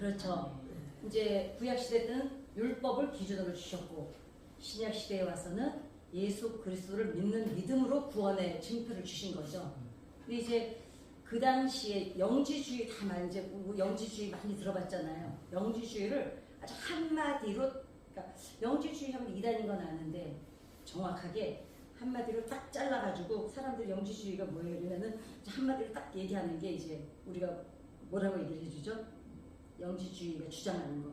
그렇죠. 이제 구약 시대 때는 율법을 기준으로 주셨고 신약 시대에 와서는 예수 그리스도를 믿는 믿음으로 구원의 증표를 주신 거죠. 근데 이제 그 당시에 영지주의 다 많이 이제 영지주의 많이 들어봤잖아요. 영지주의를 아주 한마디로 그러니까 영지주의 하면 이단인 건 아는데 정확하게 한마디로 딱 잘라가지고 사람들이 영지주의가 뭐예요? 이러면은 한마디로 딱 얘기하는 게 이제 우리가 뭐라고 얘기를 해주죠? 영지주의가 주장하는 거.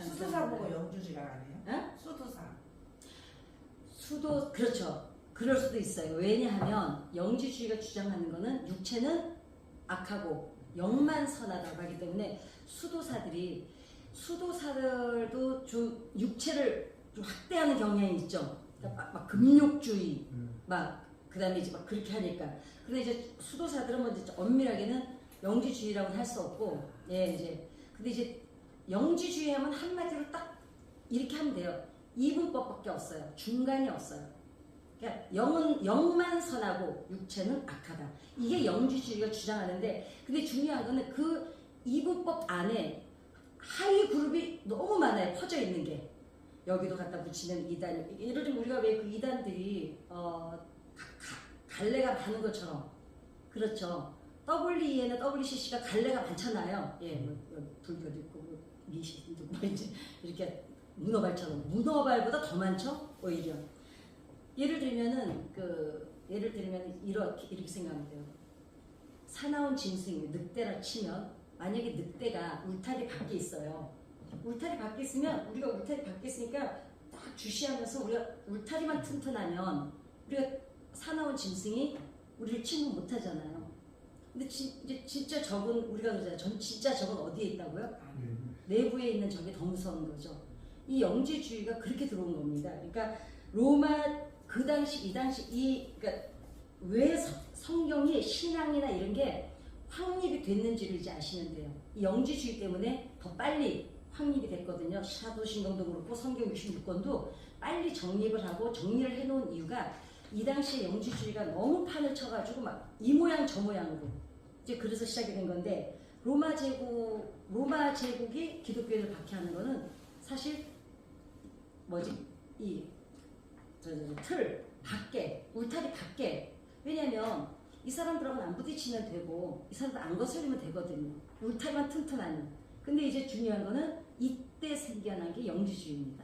수도사 보고 영주지라 하네요. 어? 수도사. 수도 그렇죠. 그럴 수도 있어요. 왜냐하면 영지주의가 주장하는 거는 육체는 악하고 영만 선하다고 하기 때문에 수도사들도 좀 육체를 좀 확대하는 경향이 있죠. 그러니까 막 금욕주의, 막 그다음에 이제 막 그렇게 하니까. 근데 이제 수도사들은 뭐 이제 엄밀하게는 영지주의라고는 할 수 없고, 예 이제 근데 이제 영지주의 하면 한마디로 딱 이렇게 하면 돼요. 이분법밖에 없어요. 중간이 없어요. 그러니까 영만 선하고 육체는 악하다. 이게 영지주의가 주장하는데, 근데 중요한 거는 그 이분법 안에 하위 그룹이 너무 많아요. 퍼져 있는 게. 여기도 갖다 붙이면 이단. 예를 들면 우리가 왜 그 이단들이 갈래가 많은 것처럼, 그렇죠. WE에는 WCC가 갈래가 많잖아요. 예, 뭐 불교도 있고 뭐 미시도 있고 뭐 이제 이렇게 문어발처럼 문어발보다 더 많죠. 오히려. 예를 들면 이렇게 생각하면 돼요. 사나운 짐승이 늑대라 치면 만약에 늑대가 울타리 밖에 있어요. 울타리 밖에 있으면 우리가 울타리 밖에 있으니까 딱 주시하면서 우리가 울타리만 튼튼하면 우리가 사나운 짐승이 우리를 침묵 못하잖아요. 근데 이제 진짜 적은 우리가 그러잖아요. 진짜 적은 어디에 있다고요? 내부에 있는 적이 더 무서운 거죠. 이 영지주의가 그렇게 들어온 겁니다. 그러니까 로마 그 당시 그러니까 왜 성경이 신앙이나 이런 게 확립이 됐는지를 이제 아시면 돼요. 이 영지주의 때문에 더 빨리 확립이 됐거든요. 사도신경도 그렇고 성경 66권도 빨리 정립을 하고 정리를 해놓은 이유가 이 당시에 영지주의가 너무 판을 쳐가지고 막 이 모양 저 모양으로 이제 그래서 시작이 된 건데 로마 제국이 기독교를 박해하는 거는 사실 틀 밖에 울타리 밖에. 왜냐면 이 사람들하고는 안 부딪히면 되고 이 사람들 안 거슬리면 되거든요. 울타리만 튼튼하면. 근데 이제 중요한 거는 이때 생겨난 게 영지주의입니다.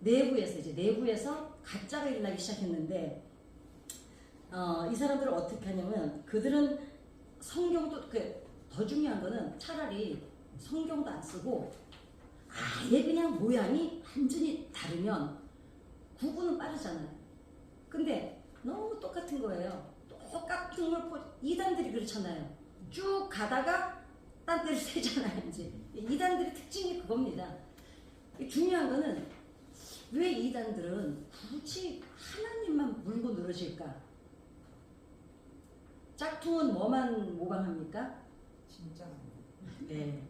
내부에서 가짜가 일어나기 시작했는데 이 사람들은 어떻게 하냐면 그들은 성경도 더 중요한 거는 차라리 성경도 안 쓰고 아예 그냥 모양이 완전히 다르면 구분은 빠르잖아요. 근데 너무 똑같은 거예요. 똑같은 걸 이단들이 그렇잖아요. 쭉 가다가 딴 데를 세잖아요. 이제 이단들의 특징이 그겁니다. 중요한 거는 왜 이단들은 굳이 하나님만 물고 늘어질까? 짝퉁은 뭐만 모방합니까? 진짜. 네.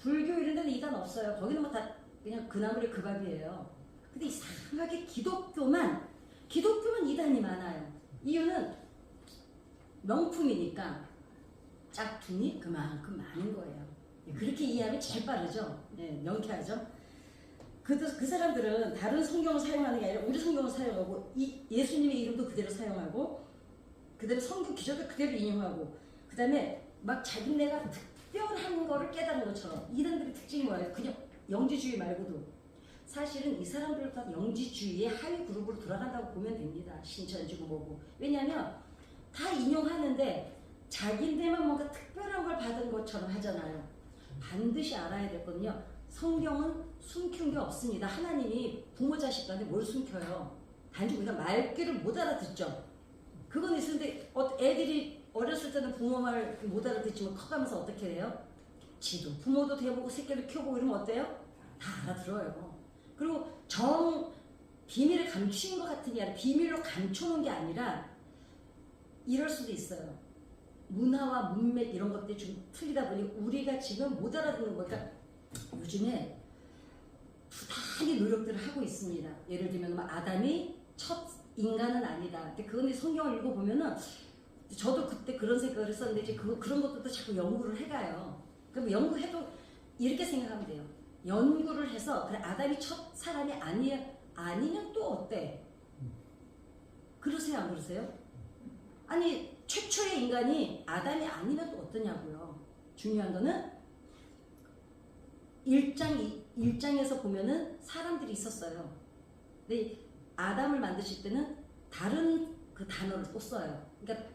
불교 이런 데는 이단 없어요. 거기는 뭐 다 그냥 그나물의 그 밥이에요. 근데 이상하게 기독교만 이단이 많아요. 이유는 명품이니까 짝퉁이 그만큼 많은 거예요. 그렇게 이해하면 제일 빠르죠. 네, 명쾌하죠. 그 사람들은 다른 성경을 사용하는 게 아니라 우리 성경을 사용하고 예수님의 이름도 그대로 사용하고 그대로 성경 기적을 그대로 인용하고 그 다음에 막 자기네가 특별한 거를 깨닫는 것처럼. 이단들의 특징이 뭐예요? 그냥 영지주의 말고도 사실은 이 사람들도 다 영지주의의 하위 그룹으로 돌아간다고 보면 됩니다. 신천지고 뭐고. 왜냐하면 다 인용하는데 자기네만 뭔가 특별한 걸 받은 것처럼 하잖아요. 반드시 알아야 되거든요. 성경은 숨긴 게 없습니다. 하나님이 부모 자식 간에 뭘 숨겨요? 단지 우리가 말귀를 못 알아듣죠. 그건 있는데 애들이 어렸을 때는 부모 말 못 알아듣지만 커가면서 어떻게 해요? 지도 부모도 돼보고 새끼를 키워보고 이러면 어때요? 다 알아들어요. 그리고 비밀을 감추는 것 같은 게 아니라 비밀로 감춰놓은 게 아니라 이럴 수도 있어요. 문화와 문맥 이런 것들이 좀 틀리다 보니 우리가 지금 못 알아듣는 거니까 요즘에 부단히 노력들을 하고 있습니다. 예를 들면 아담이 첫 인간은 아니다. 근데 그건 성경을 읽어보면은 저도 그때 그런 생각을 했었는데 이제 그런 것들도 자꾸 연구를 해가요. 그럼 연구해도 이렇게 생각하면 돼요. 연구를 해서 그래 아담이 첫 사람이 아니면 또 어때? 그러세요 안 그러세요? 아니 최초의 인간이 아담이 아니면 또 어떠냐고요. 중요한 거는 1장에서 보면은 사람들이 있었어요. 근데 아담을 만드실 때는 다른 그 단어를 또 써요. 그러니까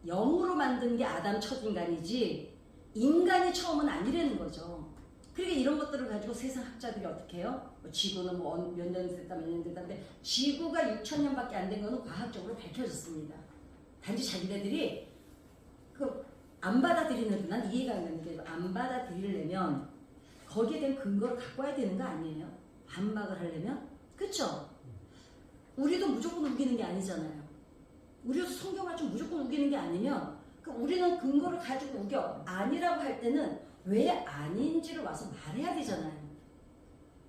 영으로 만든 게 아담 첫 인간이지 인간이 처음은 아니라는 거죠. 그러니까 이런 것들을 가지고 세상 학자들이 어떻게 해요? 뭐 지구는 뭐 몇 년 됐다 몇 년 됐다는데 지구가 6,000년밖에 안 된 거는 과학적으로 밝혀졌습니다. 단지 자기네들이 안 받아들이는 난 이해가 안 되는 게 안 받아들이려면 거기에 대한 근거를 갖고 와야 되는 거 아니에요? 반박을 하려면 그렇죠? 우리도 무조건 우기는 게 아니잖아요. 우리도 성경을 좀 무조건 우기는 게 아니면 우리는 근거를 가지고 우겨 아니라고 할 때는 왜 아닌지를 와서 말해야 되잖아요.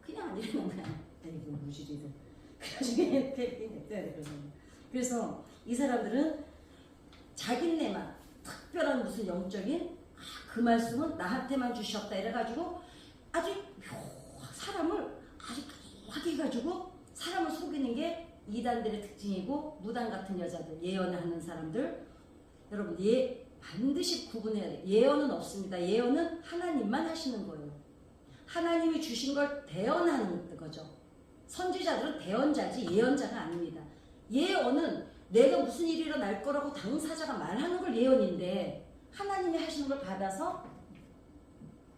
그냥 아니라는 거야. 아이고 무지리들. 그래서 이 사람들은 자기네만 특별한 무슨 영적인 그 말씀은 나한테만 주셨다 이래가지고 아주 사람을 아주 묘하게 해가지고 사람을 속이는 게 이단들의 특징이고 무당 같은 여자들 예언을 하는 사람들 여러분 반드시 구분해야 돼요. 예언은 없습니다. 예언은 하나님만 하시는 거예요. 하나님이 주신 걸 대언하는 거죠. 선지자들은 대언자지 예언자가 아닙니다. 예언은 내가 무슨 일이 일어날 거라고 당사자가 말하는 걸 예언인데 하나님이 하시는 걸 받아서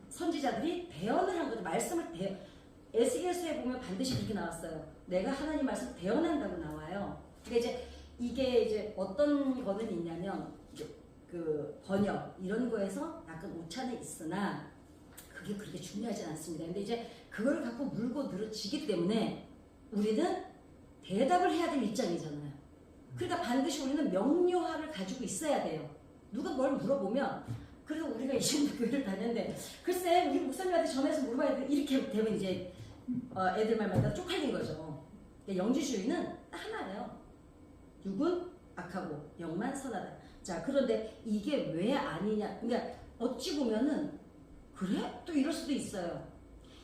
선지자들이 대언을 한 거죠. 말씀을 에스겔서에 보면 반드시 그렇게 나왔어요. 내가 하나님 말씀 대언한다고 나와요. 그러니까 이게 이제 어떤 거는 있냐면 그 번역 이런 거에서 약간 오차는 있으나 그게 그렇게 중요하진 않습니다. 근데 이제 그걸 갖고 물고 늘어지기 때문에 우리는 대답을 해야 될 입장이잖아요. 그러니까 반드시 우리는 명료함을 가지고 있어야 돼요. 누가 뭘 물어보면 그래서 우리가 이 정도 교회를 다녔는데 글쎄 우리 목사님한테 전화해서 물어봐야 돼 이렇게 되면 이제 애들 말마다 쪽팔린 거죠. 영지주의는 하나예요. 육은 악하고 영만 선하다. 자 그런데 이게 왜 아니냐. 그러니까 어찌 보면은 그래? 또 이럴 수도 있어요.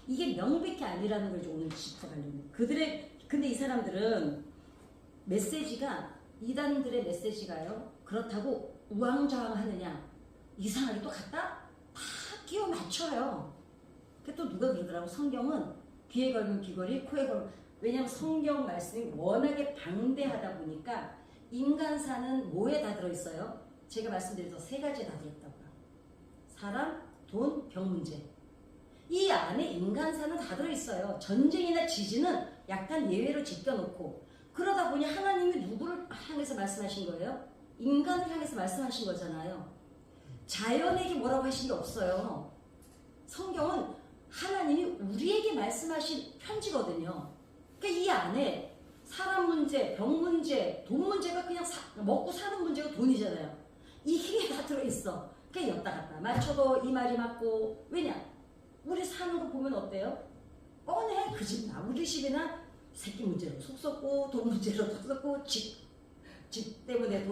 이게 명백히 아니라는 걸 이제 오늘 짚어가려는. 근데 이 사람들은 메시지가 이단들의 메시지가요. 그렇다고 우왕좌왕하느냐 이상하게 또 갖다 다 끼워 맞춰요. 또 누가 그러더라고. 성경은 귀에 걸면 귀걸이 코에 걸면 왜냐하면 성경 말씀이 워낙에 방대하다 보니까 인간사는 뭐에 다 들어있어요? 제가 말씀드린 세 가지에 다 들어있다고요. 사람, 돈, 병 문제. 이 안에 인간사는 다 들어있어요. 전쟁이나 지진은 약간 예외로 제껴놓고 그러다 보니 하나님이 누구를 향해서 말씀하신 거예요? 인간을 향해서 말씀하신 거잖아요. 자연에게 뭐라고 하신 게 없어요. 성경은 하나님이 우리에게 말씀하신 편지거든요. 그러니까 이 안에 사람 문제, 병 문제, 돈 문제가 그냥 먹고 사는 문제가 돈이잖아요. 이게 다 들어있어. 그러니까 였다 갔다 맞춰도 이 말이 맞고 왜냐? 우리 사는 거 보면 어때요? 뻔해. 그 집 나 우리 집이나 새끼 문제로 속 썩고 돈 문제로 속 썩고 집 때문에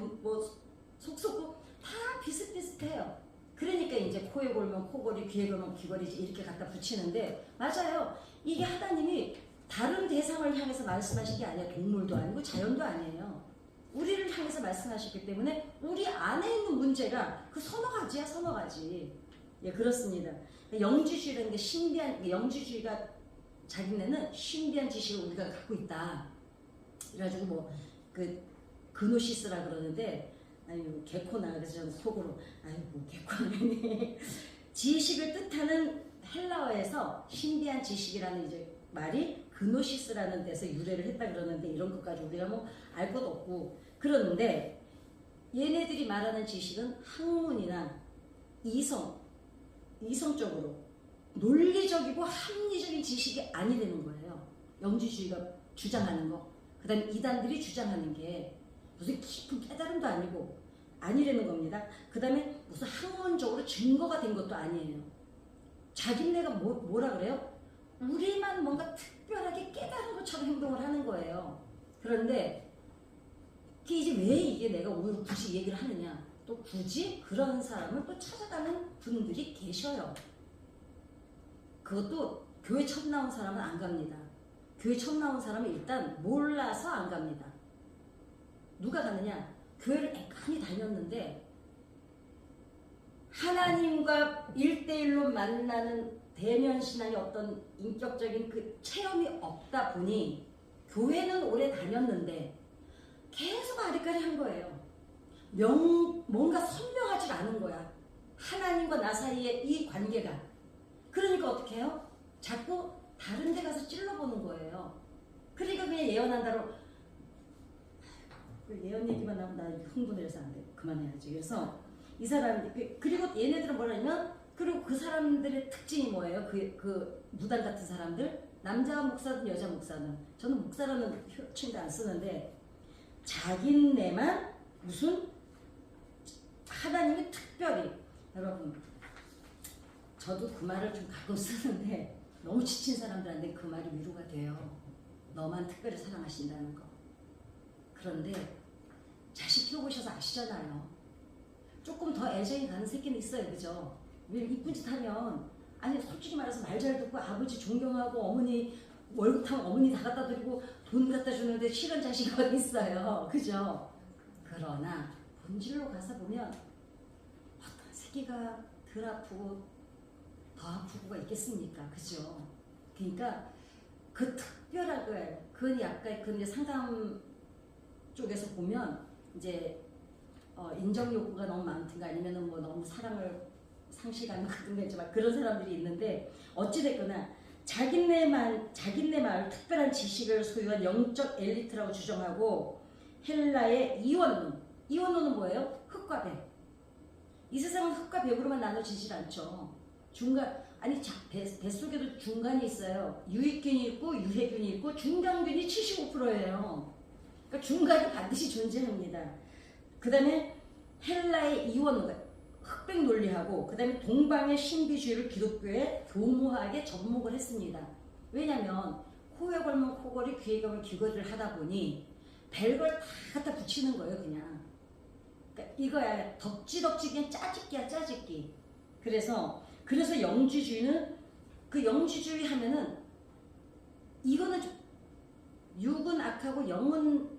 속 썩고 다 비슷비슷해요. 그러니까 이제 코에 걸면 코걸이, 귀에 걸면 귀걸이 이렇게 갖다 붙이는데 맞아요. 이게 하나님이 다른 대상을 향해서 말씀하신 게 아니에요. 동물도 아니고 자연도 아니에요. 우리를 향해서 말씀하셨기 때문에 우리 안에 있는 문제가 그 서너 가지야, 서너 가지. 예, 그렇습니다. 영지주의라는 게 신비한, 영지주의가 자기네는 신비한 지식을 우리가 갖고 있다. 그래가지고 그노시스라 그러는데 아유 개코나 그래서 저는 속으로 아이고 개코네 지식을 뜻하는 헬라어에서 신비한 지식이라는 이제 말이 그노시스라는 데서 유래를 했다 그러는데 이런 것까지 우리가 뭐 알 것도 없고 그러는데 얘네들이 말하는 지식은 학문이나 이성적으로 논리적이고 합리적인 지식이 아니라는 거예요. 영지주의가 주장하는 거. 그 다음에 이단들이 주장하는 게 무슨 깊은 깨달음도 아니고 아니라는 겁니다. 그 다음에 무슨 학문적으로 증거가 된 것도 아니에요. 자기네가 뭐라 그래요? 우리만 뭔가 특별하게 깨달은 것처럼 행동을 하는 거예요. 그런데 이제 왜 이게 내가 오늘 굳이 얘기를 하느냐? 또 굳이 그런 사람을 또 찾아가는 분들이 계셔요. 그것도 교회 처음 나온 사람은 안 갑니다. 교회 처음 나온 사람은 일단 몰라서 안 갑니다. 누가 가느냐? 교회를 애간히 다녔는데 하나님과 1대1로 만나는 대면신앙의 어떤 인격적인 그 체험이 없다 보니 교회는 오래 다녔는데 계속 아리까리 한 거예요. 뭔가 선명하지 않은 거야. 하나님과 나 사이의 이 관계가. 그러니까 어떻게 해요? 자꾸 다른 데 가서 찔러보는 거예요. 그러니까 그냥 예언한다로 예언 얘기만 하면 나 흥분해서 안 돼. 그만해야지. 그래서 이 사람 그리고 얘네들은 뭐냐면 그리고 그 사람들의 특징이 뭐예요? 그 무당 같은 사람들 남자 목사든 여자 목사든 저는 목사라는 표현도 안 쓰는데 자기네만 무슨 하나님이 특별히 여러분 저도 그 말을 좀 가끔 쓰는데 너무 지친 사람들한테 그 말이 위로가 돼요. 너만 특별히 사랑하신다는 거. 그런데 자식 키워보셔서 아시잖아요. 조금 더 애정이 가는 새끼는 있어요. 그죠? 왜 이쁜 짓 하면 아니 솔직히 말해서 말 잘 듣고 아버지 존경하고 어머니 월급 타면 어머니 다 갖다 드리고 돈 갖다 주는데 싫은 자식이 어디 있어요. 그죠? 그러나 본질로 가서 보면 어떤 새끼가 덜 아프고 더 아프고가 있겠습니까? 그죠? 그러니까 그 특별한 거예요. 그건 약간 그 상담 쪽에서 보면 이제 인정 욕구가 너무 많든가 아니면은 뭐 너무 사랑을 상실하는 거든가 이제 막 그런 사람들이 있는데 어찌됐거나 자기네 마을 특별한 지식을 소유한 영적 엘리트라고 주장하고 헬라의 이원론은 뭐예요? 흙과 배. 이 세상은 흙과 백으로만 나눠지질 않죠. 뱃속에도 중간이 있어요. 유익균이 있고 유해균이 있고 중간균이 75%예요. 그러니까 중간이 반드시 존재합니다. 그 다음에 헬라의 이원론, 흑백 논리하고 그 다음에 동방의 신비주의를 기독교에 교묘하게 접목을 했습니다. 왜냐하면 코에 걸면 코걸이, 귀에 걸면 귀걸이를 하다 보니 별걸 다 갖다 붙이는 거예요. 그냥. 그러니까 이거야 덕지덕지 그냥 짜집기야 짜집기. 그래서 영지주의는 그 영지주의 하면은 이거는 육은 악하고 영은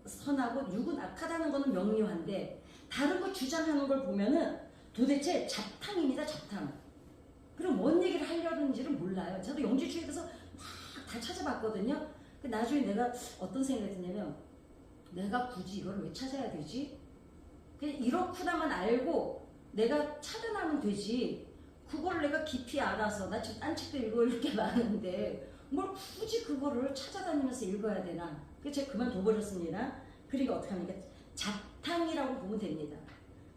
선하고 육은 악하다는 거는 명료한데 다른 거 주장하는 걸 보면은 도대체 잡탕입니다. 잡탕. 그럼 뭔 얘기를 하려는지를 몰라요. 저도 영지주의에 대해서 막 다 찾아봤거든요. 나중에 내가 어떤 생각이 드냐면 내가 굳이 이걸 왜 찾아야 되지? 그냥 이렇구나만 알고 내가 차단하면 되지. 그걸 내가 깊이 알아서 나 지금 딴 책도 읽을 게 많은데 뭘 굳이 그거를 찾아다니면서 읽어야 되나? 그래서 제가 그만둬버렸습니다. 그러니까 어떻게 합니까? 잡탕이라고 보면 됩니다.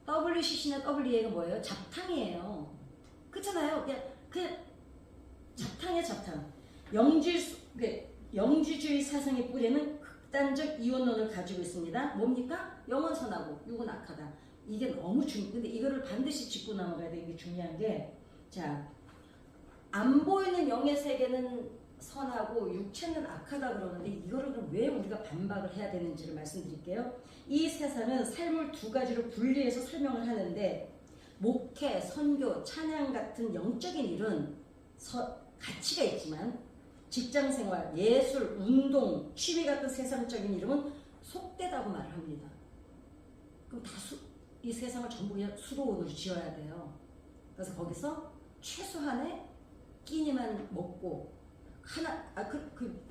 WCC나 WEA가 뭐예요? 잡탕이에요. 그렇잖아요. 그냥 잡탕이야 잡탕. 영지주의 사상의 뿌리는 극단적 이원론을 가지고 있습니다. 뭡니까? 영은 선하고 육은 악하다. 이게 너무 근데 이거를 반드시 짚고 넘어가야 돼. 이게 중요한 게 자, 안 보이는 영의 세계는 선하고 육체는 악하다 그러는데 이거를 그럼 왜 우리가 반박을 해야 되는지를 말씀드릴게요. 이 세상은 삶을 두 가지로 분리해서 설명을 하는데 목회, 선교, 찬양 같은 영적인 일은 가치가 있지만 직장생활, 예술, 운동, 취미 같은 세상적인 일은 속되다고 말을 합니다. 그럼 이 세상을 전부 그냥 수도원으로 지어야 돼요. 그래서 거기서 최소한의 끼니만 먹고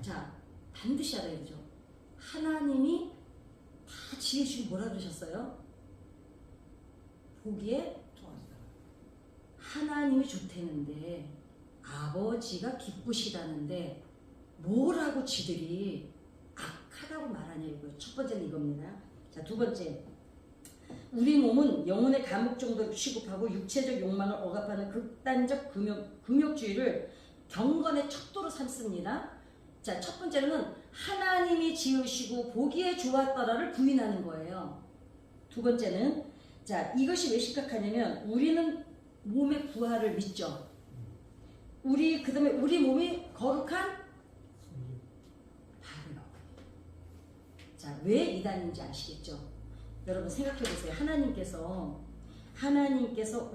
자 반드시 알아야죠. 하나님이 다 지으시고 뭐라 그러셨어요? 보기에 하나님이 좋다는데 아버지가 기쁘시다는데 뭐라고 지들이 악하다고 말하냐 이거예요. 첫 번째는 이겁니다. 자, 두 번째, 우리 몸은 영혼의 감옥 정도로 취급하고 육체적 욕망을 억압하는 극단적 금욕주의를 경건의 척도로 삼습니다. 자, 첫 번째는 하나님이 지으시고 보기에 좋았더라를 부인하는 거예요. 두 번째는 자, 이것이 왜 심각하냐면 우리는 몸의 부활을 믿죠. 그다음에 우리 몸이 거룩한 바로. 자, 왜 이단인지 아시겠죠? 여러분 생각해 보세요. 하나님께서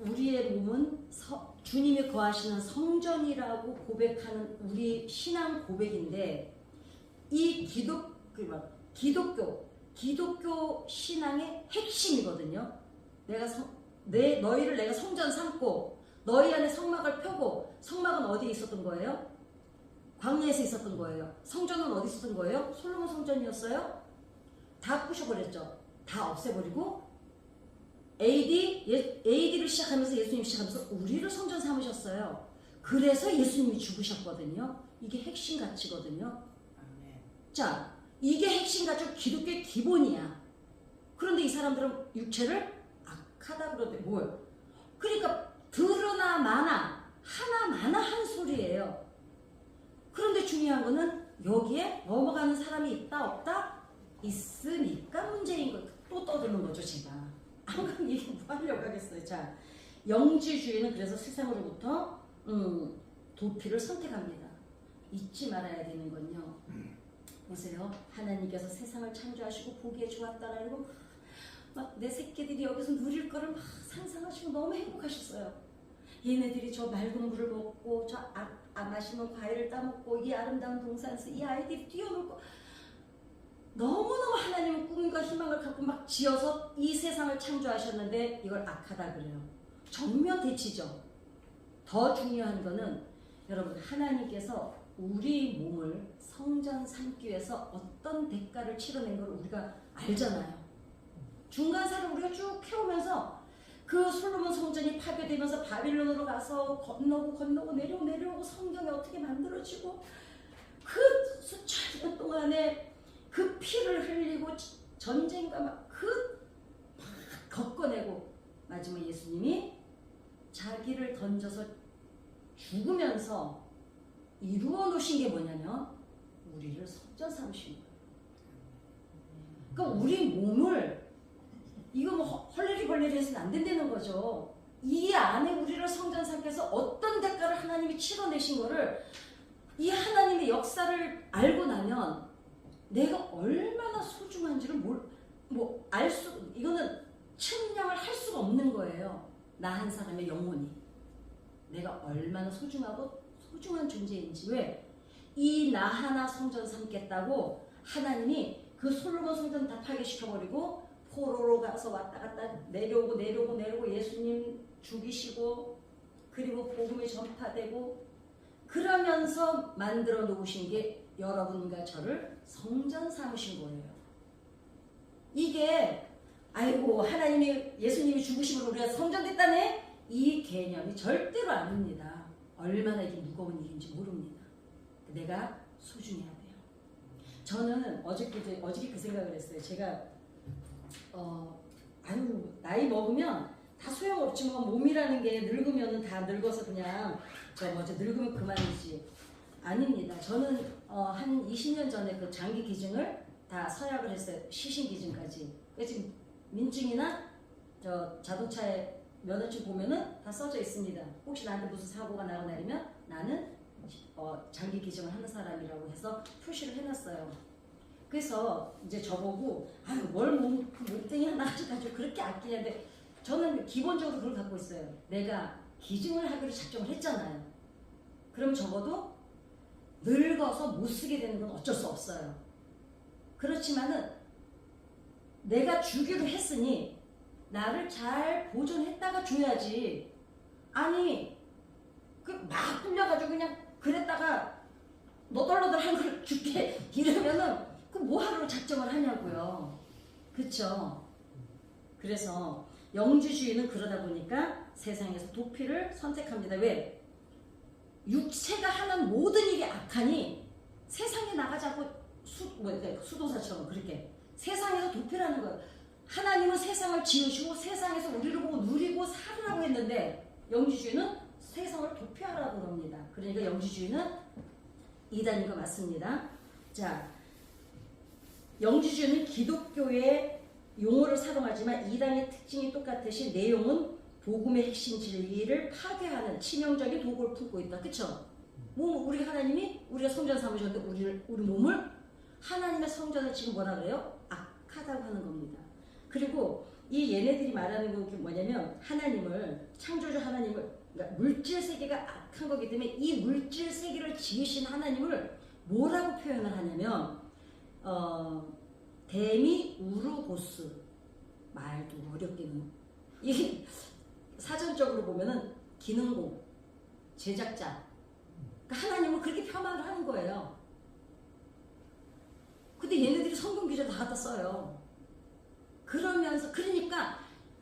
우리의 몸은 주님이 거하시는 성전이라고 고백하는 우리 신앙 고백인데, 이 기독교 신앙의 핵심이거든요. 너희를 내가 성전 삼고 너희 안에 성막을 펴고, 성막은 어디에 있었던 거예요? 광야에서 있었던 거예요. 성전은 어디 있었던 거예요? 솔로몬 성전이었어요? 다 부셔버렸죠. 다 없애버리고 AD를 시작하면서, 예수님 시작하면서 우리를 성전 삼으셨어요. 그래서 예수님이 죽으셨거든요. 이게 핵심 가치거든요. 아멘. 자, 이게 핵심 가치, 기독교의 기본이야. 그런데 이 사람들은 육체를 악하다 그러대. 뭐예요? 그러니까 들으나 마나 하나 마나 한 소리예요. 그런데 중요한 거는 여기에 넘어가는 사람이 있다 없다? 있으니까 문제인 거. 또 떠드는 거죠, 제가. 안 이게 뭐 하려고 하겠어요. 자, 영지주의는 그래서 세상으로부터 도피를 선택합니다. 잊지 말아야 되는 건요. 보세요. 하나님께서 세상을 창조하시고 보기에 좋았다라고 막 내 새끼들이 여기서 누릴 거를 막 상상하시고 너무 행복하셨어요. 얘네들이 저 맑은 물을 먹고 저 맛있는 과일을 따먹고 이 아름다운 동산에서 이 아이들이 뛰어놀고, 너무너무 하나님은 꿈과 희망을 갖고 막 지어서 이 세상을 창조하셨는데 이걸 악하다 그래요. 정면 대치죠. 더 중요한 거는 여러분, 하나님께서 우리 몸을 성전 삼기 위해서 어떤 대가를 치러낸 걸 우리가 알잖아요. 중간사를 우리가 쭉 해오면서 그 솔로몬 성전이 파괴되면서 바빌론으로 가서 건너고 내려오고 성경이 어떻게 만들어지고, 그 수천 년 동안에 그 피를 흘리고 전쟁과 막 겪어내고 마지막 예수님이 자기를 던져서 죽으면서 이루어 놓으신 게 뭐냐면 우리를 성전 삼으신 거예요. 그러니까 우리 몸을 이거 뭐 헐레리벌레리 해서는 안 된다는 거죠. 이 안에 우리를 성전 삼켜서 어떤 대가를 하나님이 치러내신 거를, 이 하나님의 역사를 알고 나면 내가 얼마나 소중한지를 이거는 측량을 할 수가 없는 거예요. 나 한 사람의 영혼이 내가 얼마나 소중하고 소중한 존재인지. 왜? 이 나 하나 성전 삼겠다고 하나님이 그 솔로몬 성전 다 파괴시켜버리고 포로로 가서 왔다 갔다 내려오고 예수님 죽이시고, 그리고 복음이 전파되고, 그러면서 만들어 놓으신 게 여러분과 저를 성전 삼으신 거예요. 이게 아이고 하나님이 예수님이 죽으심으로 우리가 성전됐다네, 이 개념이 절대로 아닙니다. 얼마나 이게 무거운 일인지 모릅니다. 내가 소중해야 돼요. 저는 어저께 그 생각을 했어요. 제가 나이 먹으면 다 소용없지 뭐, 몸이라는 게 늙으면은 다 늙어서 그냥 늙으면 그만이지. 아닙니다. 저는 한 20년 전에 그 장기 기증을 다 서약을 했어요. 시신 기증까지. 지금 민증이나 자동차에 면허증 보면은 다 써져 있습니다. 혹시 나한테 무슨 사고가 나고 내리면 나는 장기 기증을 하는 사람이라고 해서 표시를 해놨어요. 그래서 이제 저보고 뭘 몸뚱이 하나 가지고 그렇게 아끼냐는데, 저는 기본적으로 그걸 갖고 있어요. 내가 기증을 하기로 작정을 했잖아요. 그럼 적어도 늙어서 못 쓰게 되는 건 어쩔 수 없어요. 그렇지만은 내가 주기로 했으니 나를 잘 보존했다가 줘야지. 아니 막 불려가지고 그냥 그랬다가 너덜너덜한 걸 줄게 이러면은 그 뭐하러 작정을 하냐고요. 그쵸? 그래서 영주주의는 그러다 보니까 세상에서 도피를 선택합니다. 왜? 육체가 하는 모든 일이 악하니 세상에 나가자고 수도사처럼 그렇게 세상에서 도피를 하는 거예요. 하나님은 세상을 지으시고 세상에서 우리를 보고 누리고 살으라고 했는데, 영지주의는 세상을 도피하라고 그럽니다. 그러니까 영지주의는 이단인 거 맞습니다. 자, 영지주의는 기독교의 용어를 사용하지만 이단의 특징이 똑같으신 내용은 복음의 핵심 진리를 파괴하는 치명적인 도구를 품고 있다. 그쵸? 우리 하나님이 우리가 성전 삼으셨는데 우리 몸을 하나님의 성전을 지금 뭐라 그래요? 부족하다고 하는 겁니다. 그리고 이 얘네들이 말하는 게 뭐냐면 하나님을 창조주 하나님을 그러니까 물질 세계가 악한 거기 때문에 이 물질 세계를 지으신 하나님을 뭐라고 표현을 하냐면 데미 우르고스 말도 어렵기는 이게 사전적으로 보면은 기능공 제작자 그러니까 하나님을 그렇게 폄하를 하는 거예요. 근데 얘네들이 성경 기조 다 갖다 써요. 그러면서 그러니까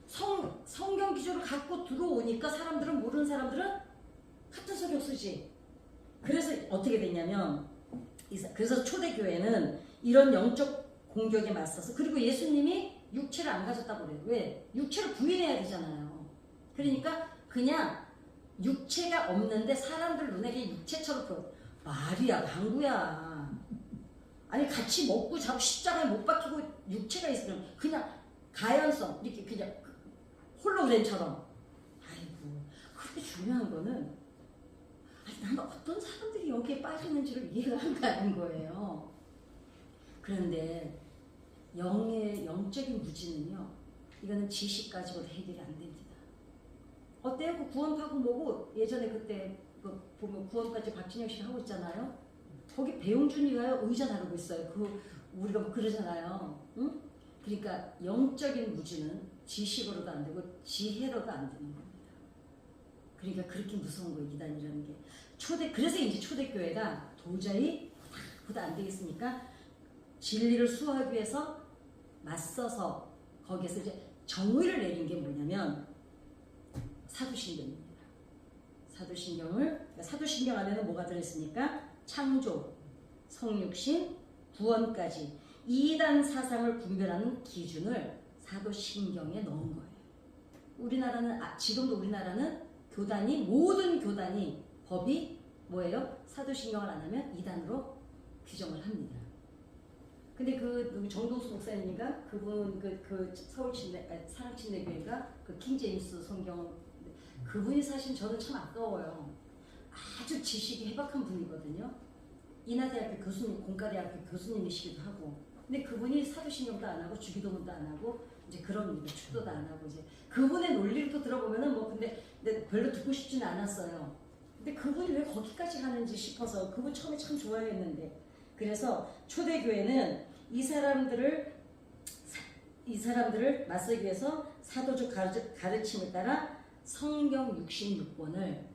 성경 기조를 갖고 들어오니까 사람들은 모르는 사람들은 같은 성경 쓰지. 그래서 어떻게 됐냐면 그래서 초대교회는 이런 영적 공격에 맞서서 그리고 예수님이 육체를 안 가졌다고 그래요. 왜? 육체를 부인해야 되잖아요. 그러니까 그냥 육체가 없는데 사람들 눈에 육체처럼 말이야 방구야. 아니 같이 먹고 자고 십자가에 못 박히고 육체가 있으면 그냥 가연성 이렇게 그냥 홀로그램처럼. 아이고 그렇게 중요한 거는 아니 나는 어떤 사람들이 여기에 빠지는지를 이해가 안 가는 거예요. 그런데 영적인 무지는요 이거는 지식 가지고도 해결이 안 됩니다. 어때요? 그 구원파고 뭐고 예전에 그때 그 보면 구원까지 박진영 씨가 하고 있잖아요. 거기 배용준이가요 의자 다루고 있어요. 그 우리가 뭐 그러잖아요. 응? 그러니까 영적인 무지는 지식으로도 안 되고 지혜로도 안 되는 겁니다. 그러니까 그렇게 무서운 거예요 이단이라는 게. 그래서 이제 초대교회가 도저히 보다 안 되겠습니까? 진리를 수호하기 위해서 맞서서 거기에서 이제 정의를 내린 게 뭐냐면 사도신경입니다. 사도신경 안에는 뭐가 들어있습니까? 창조, 성육신, 구원까지 이단 사상을 분별하는 기준을 사도신경에 넣은 거예요. 우리나라는 지금도 우리나라는 모든 교단이 법이 뭐예요? 사도신경을 안 하면 이단으로 규정을 합니다. 근데 그 정동수 목사님인가 그분 그 서울 사랑침례교회가 그 킹제임스 성경 그분이 사실 저는 참 아까워요. 아주 지식이 해박한 분이거든요. 인하대학교 교수님, 공과대학교 교수님이시기도 하고. 근데 그분이 사도신경도 안 하고 주기도문도 안 하고 이제 그런 축도도 안 하고 이제 그분의 논리를 또 들어보면은 뭐 근데 별로 듣고 싶지는 않았어요. 근데 그분이 왜 거기까지 가는지 싶어서 그분 처음에 참 좋아했는데 그래서 초대교회는 이 사람들을 맞서기 위해서 사도적 가르침에 따라 성경 66권을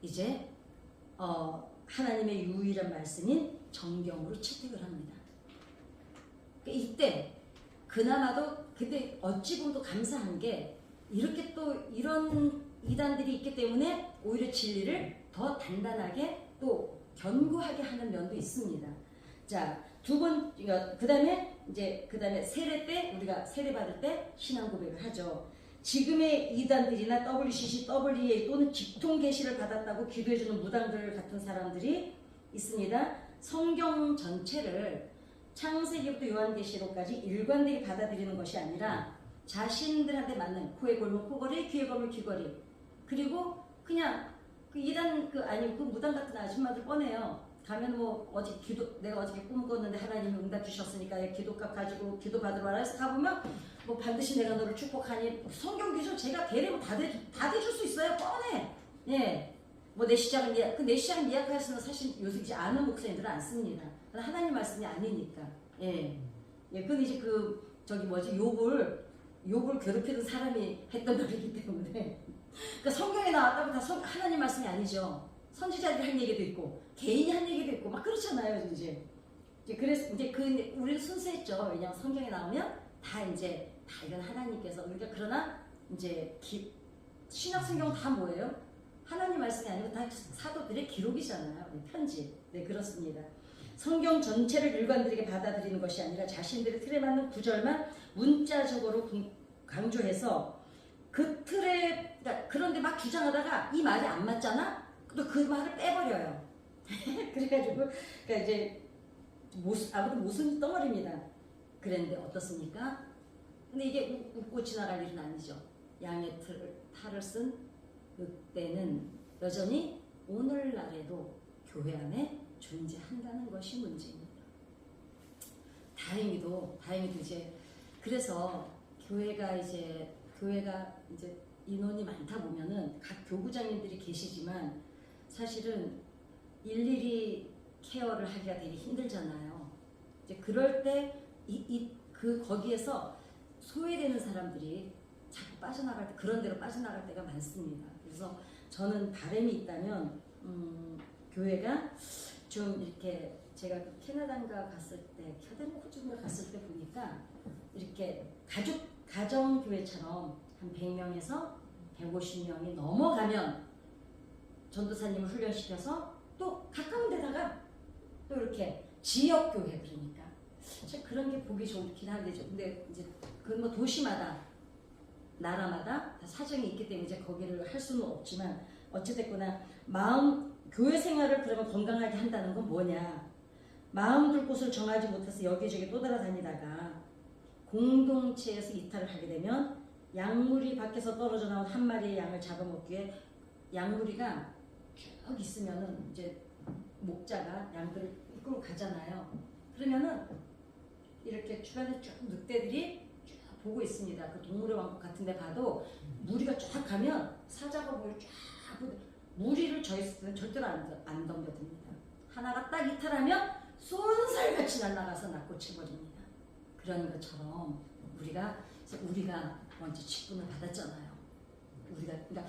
이제 하나님의 유일한 말씀인 정경으로 채택을 합니다. 이때 그나마도 근데 어찌 보면 감사한 게 이렇게 또 이런 이단들이 있기 때문에 오히려 진리를 더 단단하게 또 견고하게 하는 면도 있습니다. 자, 그다음에 세례 때 우리가 세례 받을 때 신앙 고백을 하죠. 지금의 이단들이나 WCC, WEA 또는 직통 계시를 받았다고 기도해주는 무당들 같은 사람들이 있습니다. 성경 전체를 창세기부터 요한계시록까지 일관되게 받아들이는 것이 아니라 자신들한테 맞는 코에 골면 코걸이, 귀에 걸면 귀걸이 그리고 그냥 그 이단 그 무당 같은 아줌마들 뻔해요. 가면 뭐 내가 어저께 꿈 꿨는데 하나님이 응답 주셨으니까 기도값 가지고 기도 받으러 와라 해서 가보면 뭐 반드시 내가 너를 축복하니 성경 기준 제가 대리고 다 대줄 수 있어요. 뻔해. 예. 뭐 내 시작은 예약하였으면 사실 요새 이제 아는 목사님들은 안 씁니다. 하나님 말씀이 아니니까. 예. 그건 이제 욥을 괴롭히던 사람이 했던 말이기 때문에. 그러니까 성경에 나왔다고 다 하나님 말씀이 아니죠. 선지자들이 한 얘기도 있고 개인이 한 얘기도 있고 막 그렇잖아요. 이제 그래서 이제 우리는 순수했죠. 왜냐하면 성경에 나오면 다 이건 하나님께서 그러니까 그러나 이제 신약 성경 다 뭐예요? 하나님 말씀이 아니고 다 사도들의 기록이잖아요. 편지. 네 그렇습니다. 성경 전체를 일관되게 받아들이는 것이 아니라 자신들의 틀에 맞는 구절만 문자적으로 강조해서 그 틀에 그런데 막 주장하다가 이 말이 안 맞잖아? 또 그 말을 빼버려요. 그래가지고 그러니까 이제 아무튼 모순 덩어리입니다. 그런데 어떻습니까? 근데 이게 웃고 지나갈 일은 아니죠. 양의 탈을 쓴 그때는 여전히 오늘날에도 교회 안에 존재한다는 것이 문제입니다. 다행히도 이제 그래서 교회가 이제 인원이 많다 보면은 각 교구장님들이 계시지만 사실은 일일이 케어를 하기가 되게 힘들잖아요. 이제 그럴 때 거기에서 소외되는 사람들이 자꾸 빠져나갈 때 그런 데로 빠져나갈 때가 많습니다. 그래서 저는 바람이 있다면 교회가 좀 이렇게 제가 캐나다인가 갔을 때 호주인가 갔을 때 보니까 이렇게 가정교회처럼 한 100명에서 150명이 넘어가면 전도사님을 훈련시켜서 또 가까운 데다가 또 이렇게 지역교회 그러니까 그런 게 보기 좋긴 한데 근데 이제 그건 뭐 도시마다 나라마다 다 사정이 있기 때문에 이제 거기를 할 수는 없지만 어찌됐거나 교회 생활을 그러면 건강하게 한다는 건 뭐냐 마음 둘 곳을 정하지 못해서 여기저기 떠돌아다니다가 공동체에서 이탈을 하게 되면 양무리 밖에서 떨어져 나온 한 마리의 양을 잡아먹기에 양무리가 쭉 있으면은 이제 목자가 양들을 이끌고 가잖아요. 그러면은 이렇게 주변에 쭉 늑대들이 쭉 보고 있습니다. 그 동물의 왕국 같은 데 가도 무리가 쫙 가면 사자가 무리를 쫙 보고 무리를 저희는 절대로 안 덤벼듭니다. 하나가 딱 이탈하면 쏜살같이 날아가서 낚고쳐버립니다. 그런 것처럼 우리가 먼저 직분을 받았잖아요. 그러니까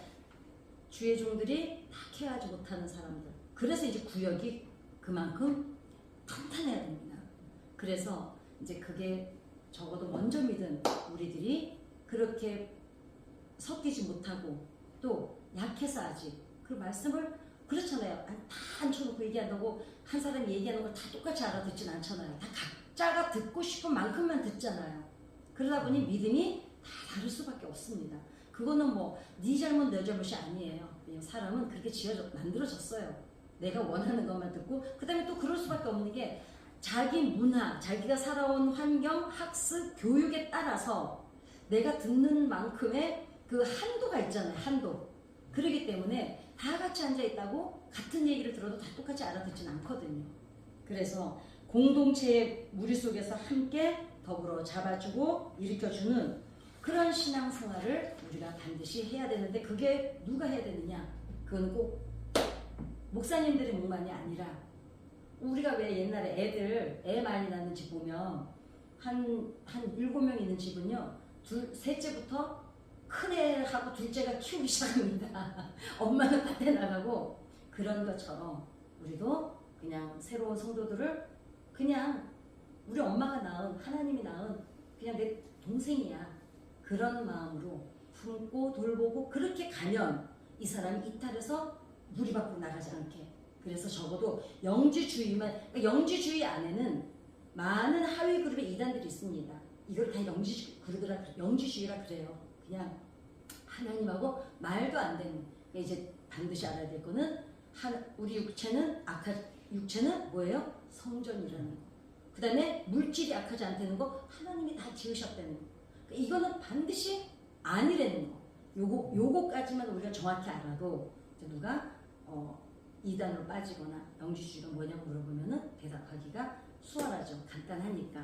주의 종들이 다 케어하지 못하는 사람들. 그래서 이제 구역이 그만큼 탄탄해야 됩니다. 그래서 이제 그게 적어도 먼저 믿은 우리들이 그렇게 섞이지 못하고 또 약해서 아직 그 말씀을 그렇잖아요. 다 앉혀놓고 얘기한다고 한 사람이 얘기하는 걸 다 똑같이 알아듣진 않잖아요. 다 각자가 듣고 싶은 만큼만 듣잖아요. 그러다 보니 믿음이 다 다를 수밖에 없습니다. 그거는 뭐 네 잘못 내 잘못이 아니에요. 그냥 사람은 그렇게 만들어졌어요. 내가 원하는 것만 듣고 그 다음에 또 그럴 수밖에 없는 게 자기 문화, 자기가 살아온 환경, 학습, 교육에 따라서 내가 듣는 만큼의 그 한도가 있잖아요. 한도. 그렇기 때문에 다 같이 앉아있다고 같은 얘기를 들어도 다 똑같이 알아듣진 않거든요. 그래서 공동체의 무리 속에서 함께 더불어 잡아주고 일으켜주는 그런 신앙생활을 우리가 반드시 해야 되는데 그게 누가 해야 되느냐? 그건 꼭 목사님들의 목만이 아니라 우리가 왜 옛날에 애 많이 낳는 집 보면 한 7명 있는 집은요 셋째부터 큰 애하고 둘째가 키우기 시작합니다. 엄마는 밭에 나가고 그런 것처럼 우리도 그냥 새로운 성도들을 그냥 우리 엄마가 낳은 하나님이 낳은 그냥 내 동생이야 그런 마음으로 품고 돌보고 그렇게 가면 이 사람이 이탈해서 무리 밖으로 나가지 않게 그래서 적어도 영지주의 안에는 많은 하위 그룹의 이단들이 있습니다. 이걸 다 영지주의라 그래요. 그냥 하나님하고 말도 안 되는 이제 반드시 알아야 될 거는 우리 육체는 뭐예요? 성전이라는 거. 그 다음에 물질이 악하지 않다는 거 하나님이 다 지으셨다는 거. 그러니까 이거는 반드시 아니라는 거. 요거까지만 우리가 정확히 알아도 누가 이단으로 빠지거나 영지주의가 뭐냐고 물어보면은 대답하기가 수월하죠. 간단하니까.